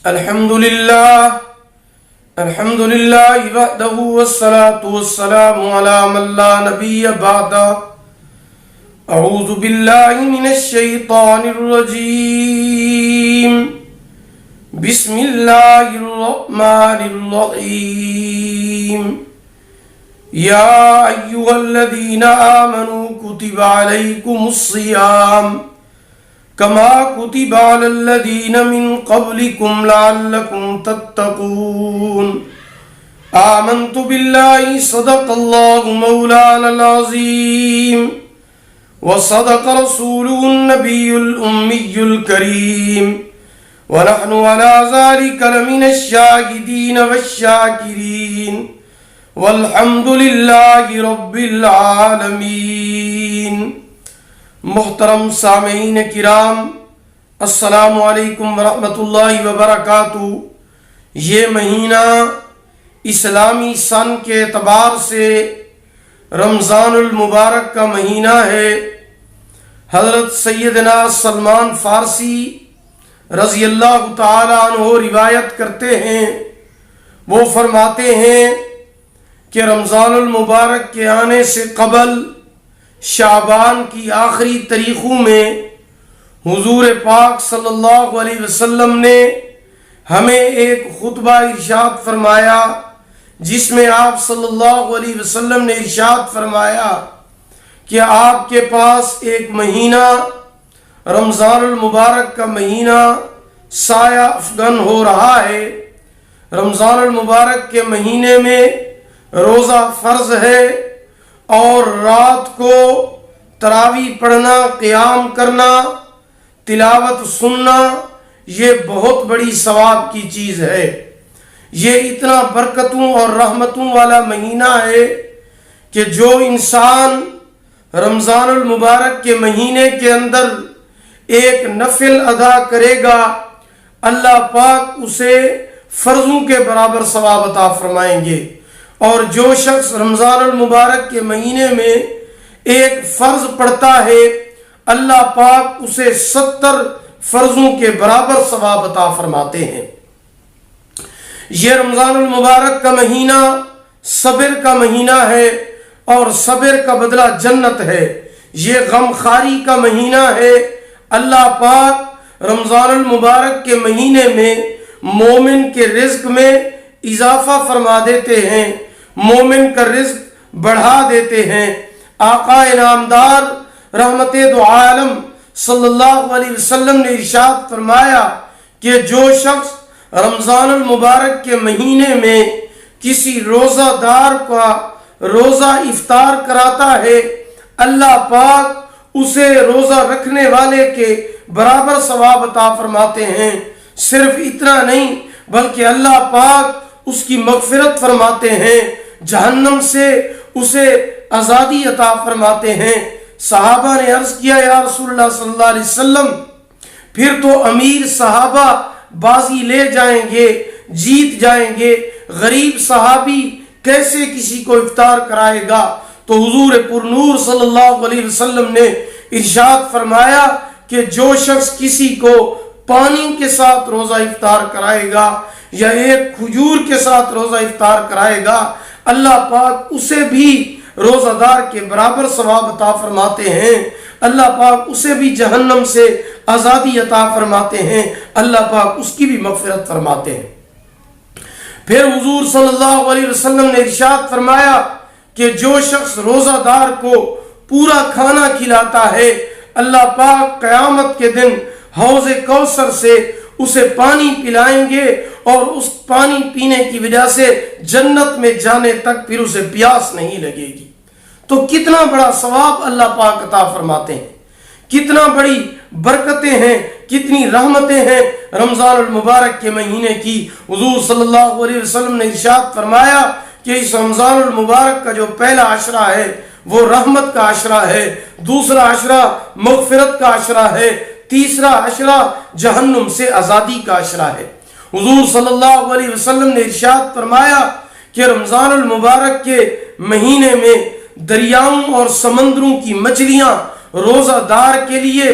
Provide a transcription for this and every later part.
الحمدللہ وحدہ والصلاة والسلام علی من لا نبی بعدہ. اعوذ باللہ من الشیطان الرجیم. بسم اللہ الرحمن الرحیم. یا ایہا الذین آمنوا کتب علیکم الصیام کما کتب علی الذین من قبلکم لعلکم تتقون. آمنت باللہ صدق اللہ مولانا العظیم وصدق رسولہ النبی الأمی الکریم ونحن علی ذلک لمن الشاہدین والشاکرین والحمد للہ رب العالمین. محترم سامعین کرام، السلام علیکم ورحمۃ اللہ وبرکاتہ. یہ مہینہ اسلامی سن کے اعتبار سے رمضان المبارک کا مہینہ ہے. حضرت سیدنا سلمان فارسی رضی اللہ تعالی عنہ روایت کرتے ہیں، وہ فرماتے ہیں کہ رمضان المبارک کے آنے سے قبل شعبان کی آخری تاریخوں میں حضور پاک صلی اللہ علیہ وسلم نے ہمیں ایک خطبہ ارشاد فرمایا، جس میں آپ صلی اللہ علیہ وسلم نے ارشاد فرمایا کہ آپ کے پاس ایک مہینہ رمضان المبارک کا مہینہ سایہ افغن ہو رہا ہے. رمضان المبارک کے مہینے میں روزہ فرض ہے اور رات کو تراویح پڑھنا، قیام کرنا، تلاوت سننا یہ بہت بڑی ثواب کی چیز ہے. یہ اتنا برکتوں اور رحمتوں والا مہینہ ہے کہ جو انسان رمضان المبارک کے مہینے کے اندر ایک نفل ادا کرے گا، اللہ پاک اسے فرضوں کے برابر ثواب عطا فرمائیں گے. اور جو شخص رمضان المبارک کے مہینے میں ایک فرض پڑھتا ہے، اللہ پاک اسے 70 فرضوں کے برابر ثواب عطا فرماتے ہیں. یہ رمضان المبارک کا مہینہ صبر کا مہینہ ہے اور صبر کا بدلہ جنت ہے. یہ غمخواری کا مہینہ ہے. اللہ پاک رمضان المبارک کے مہینے میں مومن کے رزق میں اضافہ فرما دیتے ہیں، مومن کا رزق بڑھا دیتے ہیں. آقا انعامدار رحمت دو عالم صلی اللہ علیہ وسلم نے ارشاد فرمایا کہ جو شخص رمضان المبارک کے مہینے میں کسی روزہ دار کا روزہ افطار کراتا ہے، اللہ پاک اسے روزہ رکھنے والے کے برابر ثواب عطا فرماتے ہیں. صرف اتنا نہیں بلکہ اللہ پاک اس کی مغفرت فرماتے ہیں، جہنم سے اسے آزادی عطا فرماتے ہیں. صحابہ نے عرض کیا، یا رسول اللہ صلی اللہ علیہ وسلم، پھر تو امیر صحابہ بازی لے جائیں گے، جیت جائیں گے، غریب صحابی کیسے کسی کو افطار کرائے گا؟ تو حضور پر نور صلی اللہ علیہ وسلم نے ارشاد فرمایا کہ جو شخص کسی کو پانی کے ساتھ روزہ افطار کرائے گا یا ایک کھجور کے ساتھ روزہ افطار کرائے گا، اللہ پاک اسے بھی روزہ دار کے برابر ثواب عطا فرماتے ہیں. اللہ پاک اسے بھی جہنم سے آزادی عطا فرماتے ہیں. اللہ پاک اس کی بھی مغفرت فرماتے ہیں. پھر حضور صلی اللہ علیہ وسلم نے ارشاد فرمایا کہ جو شخص روزہ دار کو پورا کھانا کھلاتا ہے، اللہ پاک قیامت کے دن حوض کوثر سے اسے پانی پلائیں گے اور اس پانی پینے کی وجہ سے جنت میں جانے تک پھر اسے پیاس نہیں لگے گی. تو کتنا بڑا ثواب اللہ پاک عطا فرماتے ہیں، کتنا بڑی برکتیں ہیں، کتنی رحمتیں ہیں رمضان المبارک کے مہینے کی. حضور صلی اللہ علیہ وسلم نے ارشاد فرمایا کہ اس رمضان المبارک کا جو پہلا عشرہ ہے وہ رحمت کا عشرہ ہے، دوسرا عشرہ مغفرت کا عشرہ ہے، تیسرا عشرہ جہنم سے آزادی کا عشرہ ہے. حضور صلی اللہ علیہ وسلم نے ارشاد فرمایا کہ رمضان المبارک کے مہینے میں دریاؤں اور سمندروں کی مچھلیاں روزہ دار کے لیے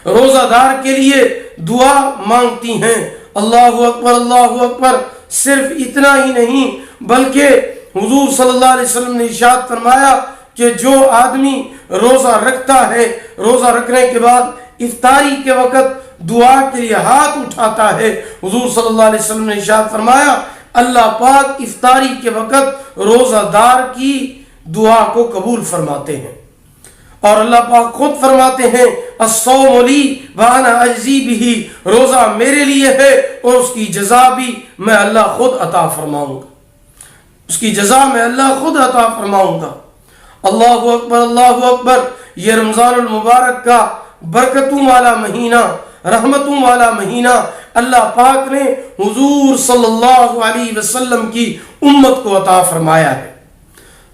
روزہ دار کے لیے دعا مانگتی ہیں۔ اللہ اکبر اللہ اکبر۔ صرف اتنا ہی نہیں بلکہ حضور صلی اللہ علیہ وسلم نے ارشاد فرمایا کہ جو آدمی روزہ رکھتا ہے، روزہ رکھنے کے بعد افطاری کے وقت دعا کے لیے ہاتھ اٹھاتا ہے، حضور صلی اللہ علیہ وسلم نے ارشاد فرمایا اللہ پاک افطاری کے وقت روزہ دار کی دعا کو قبول فرماتے ہیں۔ اور اللہ پاک خود فرماتے ہیں الصوم لی وانا اجزی بہ، روزہ میرے لیے ہے اور اس کی جزا بھی میں اللہ خود عطا فرماؤں گا، اس کی جزا میں اللہ خود عطا فرماؤں گا۔ اللہ اکبر اللہ اکبر۔ یہ رمضان المبارک کا برکتوں والا مہینہ، رحمتوں والا مہینہ اللہ پاک نے حضور صلی اللہ علیہ وسلم کی امت کو عطا فرمایا ہے۔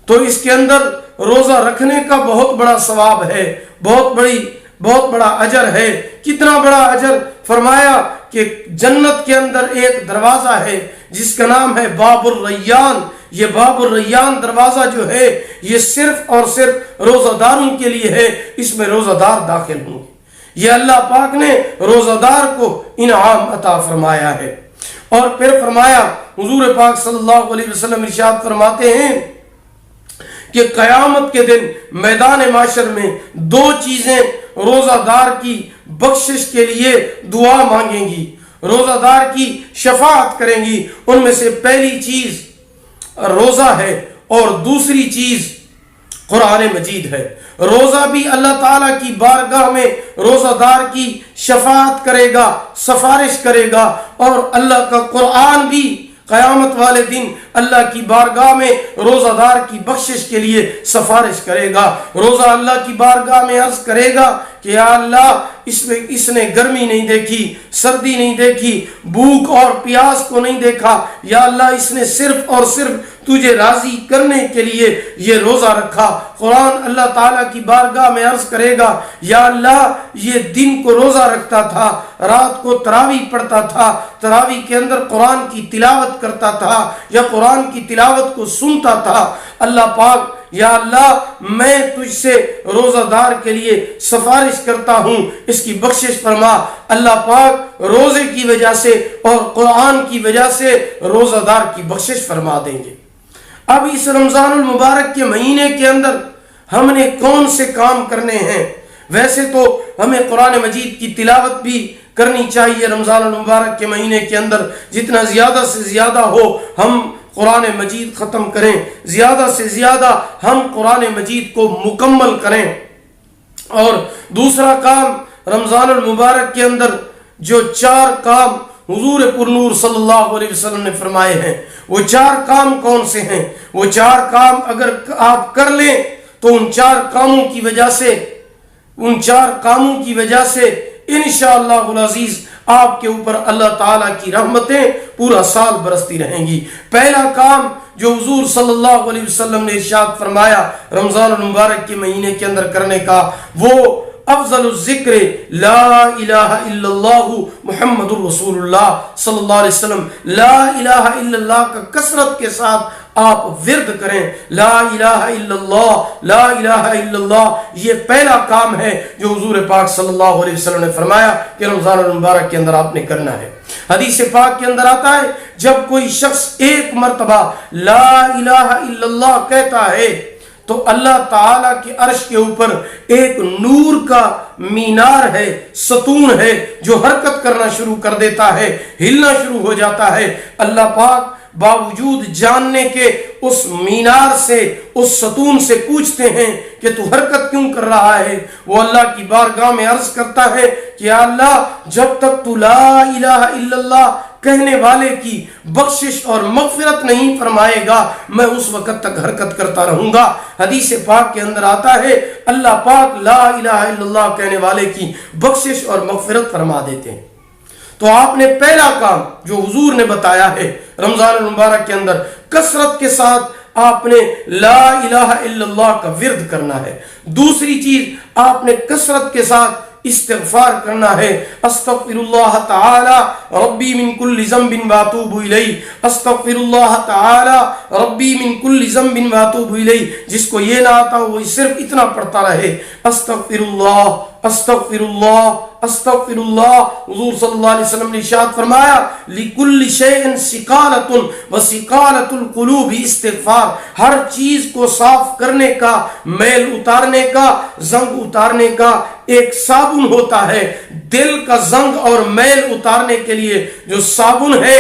تو اس کے اندر روزہ رکھنے کا بہت بڑا ثواب ہے، بہت بڑا اجر ہے۔ کتنا بڑا اجر؟ فرمایا کہ جنت کے اندر ایک دروازہ ہے جس کا نام ہے باب الریان۔ یہ باب الریان دروازہ جو ہے یہ صرف اور صرف روزہ داروں کے لیے ہے، اس میں روزہ دار داخل ہوں گے۔ یہ اللہ پاک نے روزہ دار کو انعام عطا فرمایا ہے۔ اور پھر فرمایا حضور پاک صلی اللہ علیہ وسلم ارشاد فرماتے ہیں کہ قیامت کے دن میدان معاشر میں دو چیزیں روزہ دار کی بخشش کے لیے دعا مانگیں گی، روزہ دار کی شفاعت کریں گی۔ ان میں سے پہلی چیز روزہ ہے اور دوسری چیز قرآن مجید ہے۔ روزہ بھی اللہ تعالیٰ کی بارگاہ میں روزہ دار کی شفاعت کرے گا، سفارش کرے گا، اور اللہ کا قرآن بھی قیامت والے دن اللہ کی بارگاہ میں روزہ دار کی بخشش کے لیے سفارش کرے گا۔ روزہ اللہ کی بارگاہ میں عرض کرے گا کہ یا اللہ اس نے گرمی نہیں دیکھی، سردی نہیں دیکھی، بھوک اور پیاس کو نہیں دیکھا، یا اللہ اس نے صرف اور صرف تجھے راضی کرنے کے لیے یہ روزہ رکھا۔ قرآن اللہ تعالیٰ کی بارگاہ میں عرض کرے گا یا اللہ یہ دن کو روزہ رکھتا تھا، رات کو تراویح پڑھتا تھا، تراویح کے اندر قرآن کی تلاوت کرتا تھا یا قرآن کی تلاوت کو سنتا تھا۔ اللہ پاک یا اللہ میں تجھ سے روزہ دار کے لیے سفارش کرتا ہوں، اس کی بخشش فرما۔ اللہ پاک روزے کی وجہ سے اور قرآن کی وجہ سے روزہ دار کی بخشش فرما دیں گے۔ اب اس رمضان المبارک کے مہینے کے اندر ہم نے کون سے کام کرنے ہیں؟ ویسے تو ہمیں قرآن مجید کی تلاوت بھی کرنی چاہیے رمضان المبارک کے مہینے کے اندر، جتنا زیادہ سے زیادہ ہو ہم قرآن مجید ختم کریں، زیادہ سے زیادہ ہم قرآن مجید کو مکمل کریں۔ اور دوسرا کام رمضان المبارک کے اندر جو 4 کام حضور پرنور صلی اللہ علیہ وسلم نے فرمائے ہیں، وہ 4 کام کون سے ہیں؟ وہ 4 کام اگر آپ کر لیں تو ان 4 کاموں کی وجہ سے انشاءاللہ العزیز آپ کے اوپر اللہ تعالیٰ کی رحمتیں پورا سال برستی رہیں گی۔ پہلا کام جو حضور صلی اللہ علیہ وسلم نے ارشاد فرمایا رمضان المبارک کے مہینے کے اندر کرنے کا، وہ افضل الذکر لا الہ الا اللہ محمد الرسول اللہ صلی اللہ علیہ وسلم۔ لا الہ الا اللہ کا کثرت کے ساتھ آپ ورد کریں، لا الہ الا اللہ، لا الہ الا اللہ۔ یہ پہلا کام ہے جو حضور پاک صلی اللہ علیہ وسلم نے فرمایا کہ رمضان المبارک کے اندر آپ نے کرنا ہے۔ حدیث پاک کے اندر آتا ہے جب کوئی شخص ایک مرتبہ لا الہ الا اللہ کہتا ہے تو اللہ تعالیٰ کے عرش کے اوپر ایک نور کا مینار ہے، ستون ہے جو حرکت کرنا شروع کر دیتا ہے، ہلنا شروع ہو جاتا ہے۔ اللہ پاک باوجود جاننے کے اس مینار سے، اس ستون سے پوچھتے ہیں کہ تو حرکت کیوں کر رہا ہے؟ وہ اللہ کی بارگاہ میں عرض کرتا ہے کہ یا اللہ جب تک تو لا الہ الا اللہ کہنے والے کی بخشش اور مغفرت نہیں فرمائے گا میں اس وقت تک حرکت کرتا رہوں گا۔ حدیث پاک کے اندر آتا ہے اللہ پاک لا الہ الا اللہ کہنے والے کی بخشش اور مغفرت فرما دیتے ہیں۔ تو آپ نے پہلا کام جو حضور نے بتایا ہے رمضان المبارک کے اندر کثرت کے ساتھ آپ نے لا الہ الا اللہ کا ورد کرنا ہے۔ دوسری چیز آپ نے کثرت کے ساتھ استغفار کرنا ہے. استغفر اللہ تعالی ربی من کل ذنب واتوب الیہ. استغفر اللہ تعالی ربی من کل ذنب واتوب الیہ. جس کو یہ نہ آتا وہ صرف اتنا پڑھتا رہے, استغفر اللہ استغفر اللہ استغفر اللہ. حضور صلی اللہ علیہ وسلم نے ارشاد فرمایا لِكُلِّ شَيْءٍ سِقَالَةٌ وَسِقَالَةُ الْقُلُوبِ استغفار. ہر چیز کو صاف کرنے کا, میل اتارنے کا, زنگ اتارنے کا ایک صابن ہوتا ہے. دل کا زنگ اور میل اتارنے کے لیے جو صابن ہے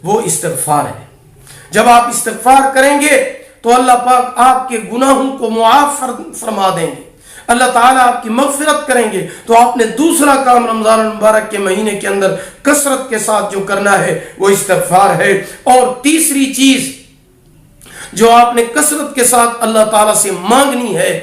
وہ استغفار ہے. جب آپ استغفار کریں گے تو اللہ پاک آپ کے گناہوں کو معاف فرما دیں گے, اللہ تعالیٰ آپ کی مغفرت کریں گے. تو آپ نے دوسرا کام رمضان المبارک کے مہینے کے اندر کثرت کے ساتھ جو کرنا ہے وہ استغفار ہے. اور تیسری چیز جو آپ نے کثرت کے ساتھ اللہ تعالیٰ سے مانگنی ہے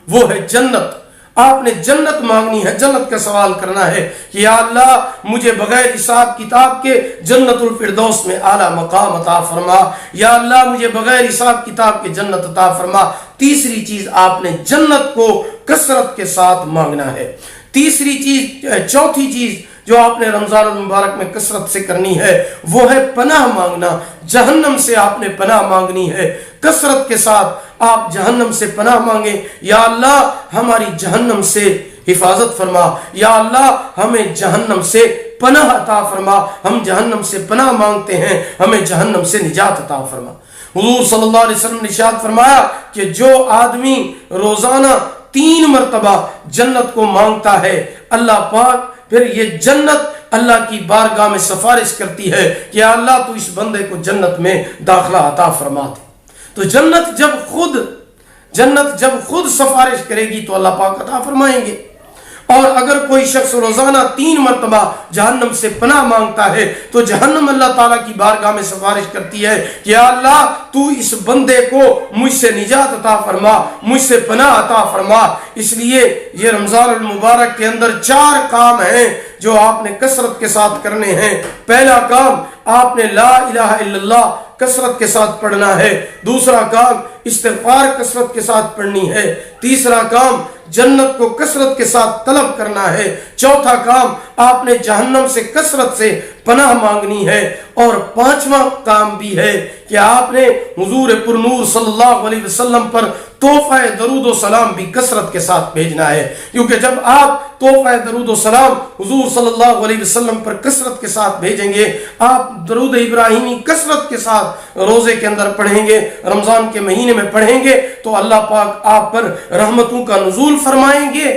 وہ ہے جنت. آپ نے جنت مانگنی ہے, جنت کا سوال کرنا ہے کہ یا اللہ مجھے بغیر حساب کتاب کے جنت الفردوس میں اعلیٰ مقام عطا فرما. یا اللہ مجھے بغیر حساب کتاب کے جنت عطا فرما. تیسری چیز آپ نے جنت کو کثرت کے ساتھ مانگنا ہے. تیسری چیز, چوتھی چیز جو آپ نے رمضان المبارک میں کثرت سے کرنی ہے وہ ہے پناہ مانگنا. جہنم سے آپ نے پناہ مانگنی ہے. کثرت کے ساتھ آپ جہنم سے پناہ مانگیں, یا اللہ ہماری جہنم سے حفاظت فرما, یا اللہ ہمیں جہنم سے پناہ عطا فرما. ہم جہنم سے پناہ مانگتے ہیں, ہمیں جہنم سے نجات عطا فرما. حضور صلی اللہ علیہ وسلم نے ارشاد فرمایا کہ جو آدمی روزانہ 3 مرتبہ جنت کو مانگتا ہے, اللہ پاک پھر یہ جنت اللہ کی بارگاہ میں سفارش کرتی ہے کہ اللہ تو اس بندے کو جنت میں داخلہ عطا فرما دے. تو جنت جب خود سفارش کرے گی تو اللہ پاک عطا فرمائیں گے. اور اگر کوئی شخص روزانہ 3 مرتبہ جہنم سے پناہ مانگتا ہے تو جہنم اللہ تعالیٰ کی بارگاہ میں سفارش کرتی ہے کہ یا اللہ تو اس بندے کو مجھ سے نجات عطا فرما, مجھ سے پناہ عطا فرما. اس لیے یہ رمضان المبارک کے اندر 4 کام ہیں جو آپ نے کثرت کے ساتھ کرنے ہیں. پہلا کام آپ نے لا الہ الا اللہ کثرت کے ساتھ پڑھنا ہے. دوسرا کام استغفار کثرت کے ساتھ پڑھنی ہے. تیسرا کام جنت کو کثرت کے ساتھ طلب کرنا ہے. چوتھا کام آپ نے جہنم سے کثرت سے پناہ مانگنی ہے. اور 5واں کام بھی ہے کہ آپ نے حضور پر نور صلی اللہ علیہ وسلم پر تحفہ درود و سلام بھی کثرت کے ساتھ بھیجنا ہے. کیونکہ جب آپ تحفہ درود و سلام حضور صلی اللہ علیہ وسلم پر کثرت کے ساتھ بھیجیں گے, آپ درود ابراہیمی کثرت کے ساتھ روزے کے اندر پڑھیں گے, رمضان کے مہینے میں پڑھیں گے, تو اللہ پاک آپ پر رحمتوں کا نزول فرمائیں گے.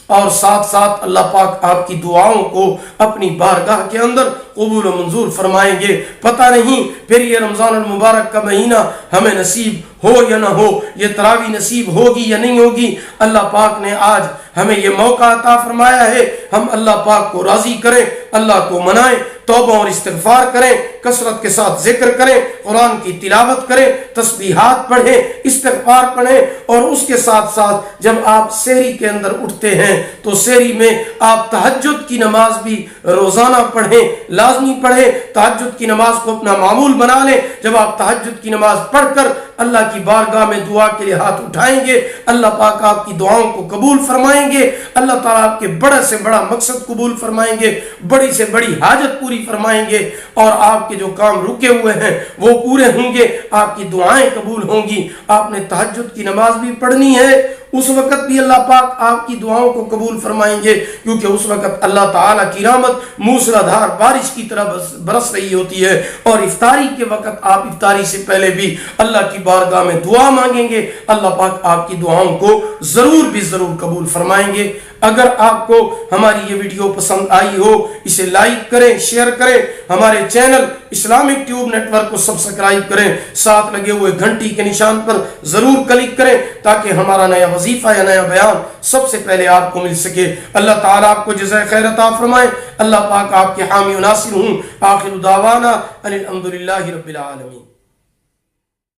اور ساتھ ساتھ اللہ پاک آپ کی دعاؤں کو اپنی بارگاہ کے اندر قبول و منظور فرمائیں گے. پتہ نہیں پھر یہ رمضان المبارک کا مہینہ ہمیں نصیب ہو یا نہ ہو, یہ تراویح نصیب ہوگی یا نہیں ہوگی. اللہ پاک نے آج ہمیں یہ موقع عطا فرمایا ہے, ہم اللہ پاک کو راضی کریں, اللہ کو منائیں, توبہ اور استغفار کریں, کثرت کے ساتھ ذکر کریں, قرآن کی تلاوت کریں, تسبیحات پڑھیں, استغفار پڑھیں. اور اس کے ساتھ ساتھ جب آپ سحری کے اندر اٹھتے ہیں تو سحری میں آپ تہجد کی نماز بھی روزانہ پڑھیں, لازمی پڑھیں. تہجد کی نماز کو اپنا معمول بنا لیں. جب آپ تہجد کی نماز پڑھ کر اللہ کی بارگاہ میں دعا کے لیے ہاتھ اٹھائیں گے, اللہ پاک آپ کی دعاؤں کو قبول فرمائیں گے. اللہ تعالیٰ آپ کے بڑے سے بڑا مقصد قبول فرمائیں گے, بڑی سے بڑی حاجت پوری فرمائیں گے, اور آپ کے جو کام رکے ہوئے ہیں وہ پورے ہوں گے, آپ کی دعائیں قبول ہوں گی. آپ نے تہجد کی نماز بھی پڑھنی ہے, اس وقت بھی اللہ پاک آپ کی دعاؤں کو قبول فرمائیں گے, کیونکہ اس وقت اللہ تعالیٰ کی رحمت موسلادھار بارش کی طرح برس رہی ہوتی ہے. اور افطاری کے وقت آپ افطاری سے پہلے بھی اللہ کی بارگاہ میں دعا مانگیں گے, اللہ پاک آپ کی دعاؤں کو ضرور بھی ضرور قبول فرمائیں گے. اگر آپ کو ہماری یہ ویڈیو پسند آئی ہو, اسے لائک کریں, شیئر کریں, ہمارے channel Islamic tube network کو سبسکرائب کریں, ساتھ لگے ہوئے گھنٹی کے نشان پر ضرور کلک کریں تاکہ ہمارا نیا وظیفہ یا نیا بیان سب سے پہلے آپ کو مل سکے. اللہ تعالیٰ آپ کو جزائے خیر عطا فرمائے. اللہ پاک آپ کے حامی و ناصر ہوں. آخر دعوانا ان الحمدللہ رب العالمین.